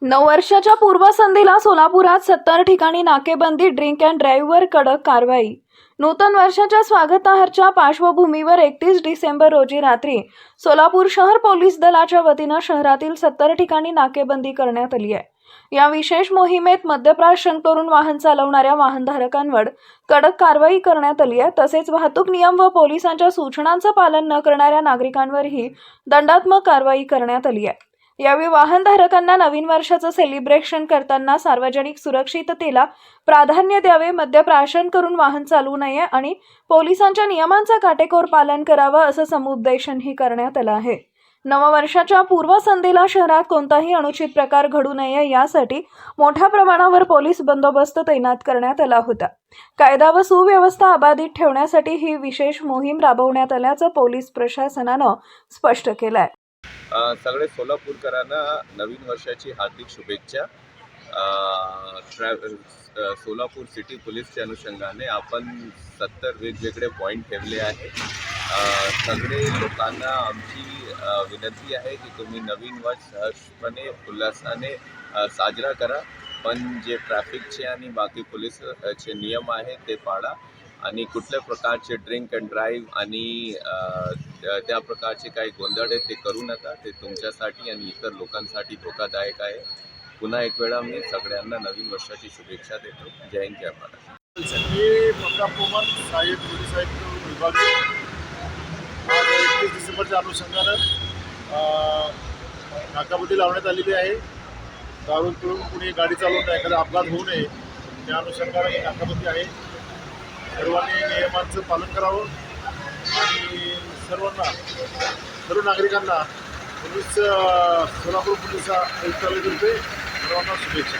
नववर्षाच्या पूर्वसंध्येला सोलापुरात 70 ठिकाणी नाकेबंदी, ड्रिंक अँड ड्राईव्हवर कडक कारवाई. नूतन वर्षाच्या स्वागतार्हाच्या पार्श्वभूमीवर 31 डिसेंबर रोजी रात्री सोलापूर शहर पोलीस दलाच्या वतीनं शहरातील 70 ठिकाणी नाकेबंदी करण्यात आली आहे. या विशेष मोहिमेत मद्यप्राशन करून वाहन चालवणाऱ्या वाहनधारकांवर कडक कारवाई करण्यात आली आहे. तसेच वाहतूक नियम व पोलिसांच्या सूचनांचं पालन न करणाऱ्या नागरिकांवरही दंडात्मक कारवाई करण्यात आली आहे. यावेळी वाहनधारकांना नवीन वर्षाचं सेलिब्रेशन करताना सार्वजनिक सुरक्षिततेला प्राधान्य द्यावे, मद्यप्राशन करून वाहन चालवू नये आणि पोलिसांच्या नियमांचं काटेकोर पालन करावं असं समुपदेशनही करण्यात आलं आहे. नववर्षाच्या पूर्वसंध्येला शहरात कोणताही अनुचित प्रकार घडू नये यासाठी मोठ्या प्रमाणावर पोलीस बंदोबस्त तैनात करण्यात आला होता. कायदा व सुव्यवस्था अबाधित ठेवण्यासाठी ही विशेष मोहीम राबवण्यात आल्याचं पोलीस प्रशासनानं स्पष्ट केलं आहे. सगळे सोलापूरकरांना नवीन वर्षाची हार्दिक शुभेच्छा. सोलापूर सिटी पोलीसच्या अनुषंगाने आपण 70 वेगवेगळे पॉईंट ठेवले आहे. सगळे लोकांना आमची विनंती आहे की तुम्ही नवीन वर्ष सहजपणे उल्हासाने साजरा करा, पण जे ट्रॅफिकचे आणि बाकी पोलीसचे नियम आहेत ते पाळा आणि कुठल्या प्रकारचे ड्रिंक अँड ड्राईव्ह आणि त्या प्रकारचे काही गोंधळ आहेत ते करू नका. ते तुमच्यासाठी आणि इतर लोकांसाठी धोकादायक आहे. पुन्हा एक वेळा मी सगळ्यांना नवीन वर्षाची शुभेच्छा देतो. जय हिंद, जय महाराष्ट्र. मी प्रतापकुमार साहेब पोलीस आयुक्त विभाग 31 डिसेंबरच्या अनुषंगानं नाकाबंदी लावण्यात आलेली आहे. दारू पिऊन कुणी गाडी चालवून एखादा अपघात होऊ नये त्या अनुषंगाने ही नाकाबंदी आहे. सर्वांनी नियमांचं पालन करावं आणि सर्व नागरिकांना सोलापूर पोलीस आयुक्तालयातर्फे सर्वांना शुभेच्छा.